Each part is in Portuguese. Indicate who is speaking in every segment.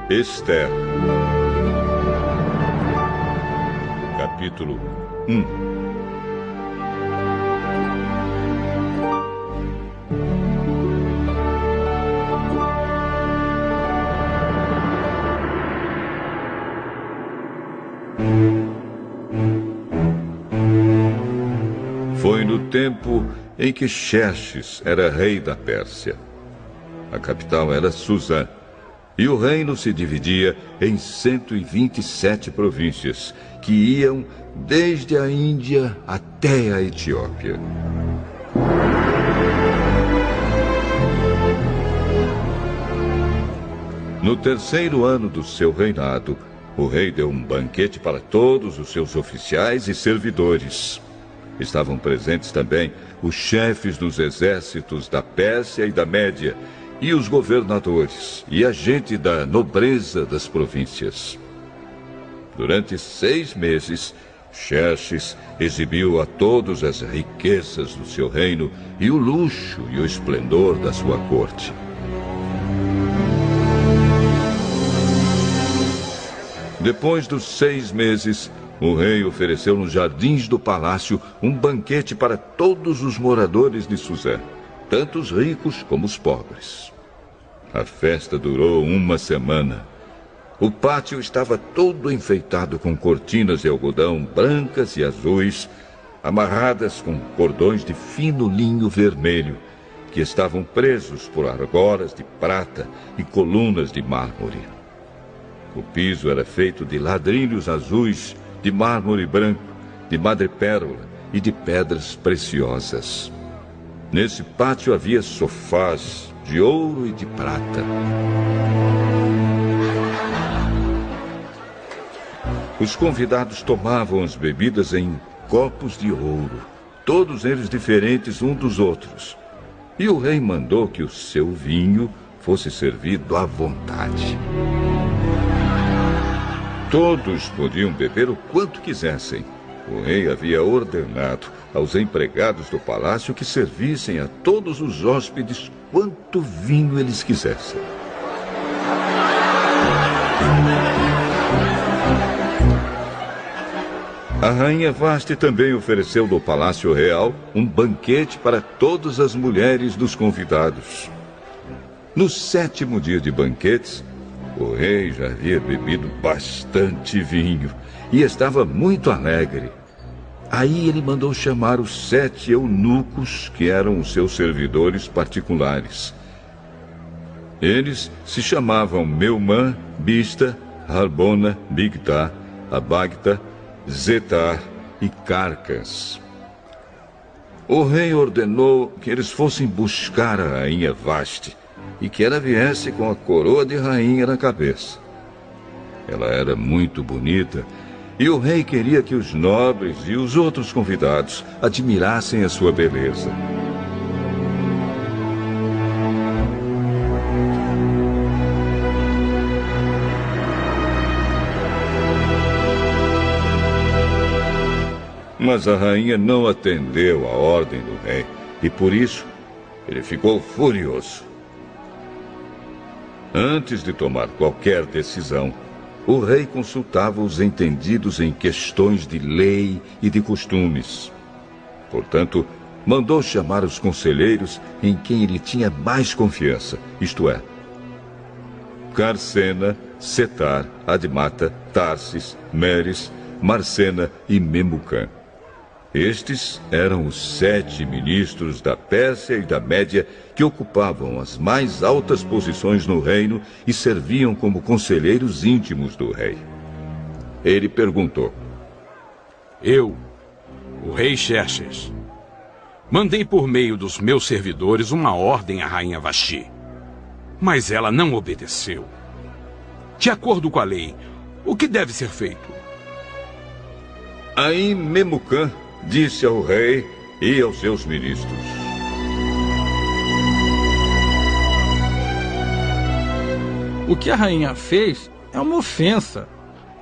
Speaker 1: Ester. Capítulo 1. Foi no tempo em que Xerxes era rei da Pérsia. A capital era Susã, e o reino se dividia em 127 províncias, que iam desde a Índia até a Etiópia. No terceiro ano do seu reinado, o rei deu um banquete para todos os seus oficiais e servidores. Estavam presentes também os chefes dos exércitos da Pérsia e da Média, e os governadores, e a gente da nobreza das províncias. Durante 6 meses, Xerxes exibiu a todos as riquezas do seu reino e o luxo e o esplendor da sua corte. Depois dos 6 meses, o rei ofereceu nos jardins do palácio um banquete para todos os moradores de Susã, tanto os ricos como os pobres. A festa durou 1 semana. O pátio estava todo enfeitado com cortinas de algodão brancas e azuis, amarradas com cordões de fino linho vermelho, que estavam presos por argolas de prata e colunas de mármore. O piso era feito de ladrilhos azuis, de mármore branco, de madrepérola e de pedras preciosas. Nesse pátio havia sofás de ouro e de prata. Os convidados tomavam as bebidas em copos de ouro, todos eles diferentes uns dos outros. E o rei mandou que o seu vinho fosse servido à vontade. Todos podiam beber o quanto quisessem. O rei havia ordenado aos empregados do palácio que servissem a todos os hóspedes quanto vinho eles quisessem. A rainha Vasti também ofereceu no Palácio Real um banquete para todas as mulheres dos convidados. No 7º dia de banquetes, o rei já havia bebido bastante vinho e estava muito alegre. Aí ele mandou chamar os 7 eunucos que eram os seus servidores particulares. Eles se chamavam Meumã, Bista, Harbona, Bigtá, Abagta, Zetar e Carcas. O rei ordenou que eles fossem buscar a rainha Vasti e que ela viesse com a coroa de rainha na cabeça. Ela era muito bonita e o rei queria que os nobres e os outros convidados admirassem a sua beleza. Mas a rainha não atendeu à ordem do rei e por isso ele ficou furioso. Antes de tomar qualquer decisão, o rei consultava os entendidos em questões de lei e de costumes. Portanto, mandou chamar os conselheiros em quem ele tinha mais confiança, isto é, Carcena, Setar, Admata, Tarsis, Meres, Marcena e Memucã. Estes eram os 7 ministros da Pérsia e da Média que ocupavam as mais altas posições no reino e serviam como conselheiros íntimos do rei. Ele perguntou:
Speaker 2: Eu, o rei Xerxes, mandei por meio dos meus servidores uma ordem à rainha Vasti, mas ela não obedeceu. De acordo com a lei, o que deve ser feito?
Speaker 1: Aí Memucã disse ao rei e aos seus ministros:
Speaker 3: O que a rainha fez é uma ofensa,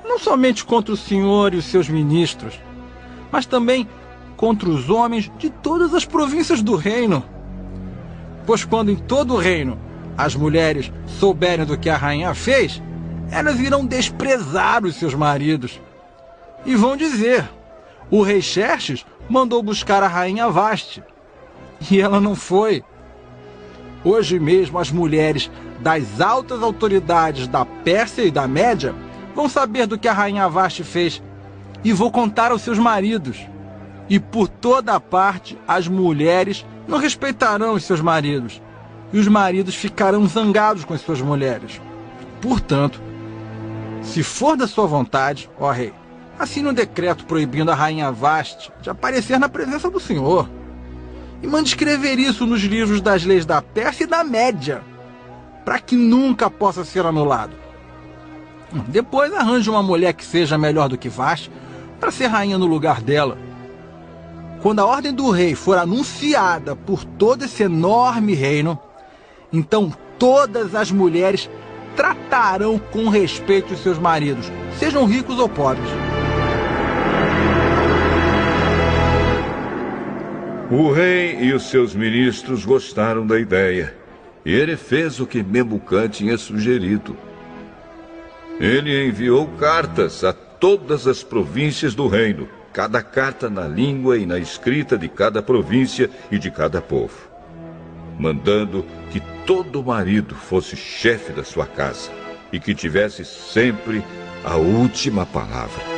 Speaker 3: não somente contra o senhor e os seus ministros, mas também contra os homens de todas as províncias do reino. Pois quando em todo o reino as mulheres souberem do que a rainha fez, elas irão desprezar os seus maridos. E vão dizer: o rei Xerxes mandou buscar a rainha Vaste, e ela não foi. Hoje mesmo as mulheres das altas autoridades da Pérsia e da Média vão saber do que a rainha Vaste fez, e vou contar aos seus maridos. E por toda parte as mulheres não respeitarão os seus maridos, e os maridos ficarão zangados com as suas mulheres. Portanto, se for da sua vontade, ó rei, assine um decreto proibindo a rainha Vaste de aparecer na presença do Senhor. E mande escrever isso nos livros das leis da Pérsia e da Média, para que nunca possa ser anulado. Depois arranje uma mulher que seja melhor do que Vaste para ser rainha no lugar dela. Quando a ordem do rei for anunciada por todo esse enorme reino, então todas as mulheres tratarão com respeito os seus maridos, sejam ricos ou pobres.
Speaker 1: O rei e os seus ministros gostaram da ideia, e ele fez o que Memucã tinha sugerido. Ele enviou cartas a todas as províncias do reino, cada carta na língua e na escrita de cada província e de cada povo, mandando que todo marido fosse chefe da sua casa e que tivesse sempre a última palavra.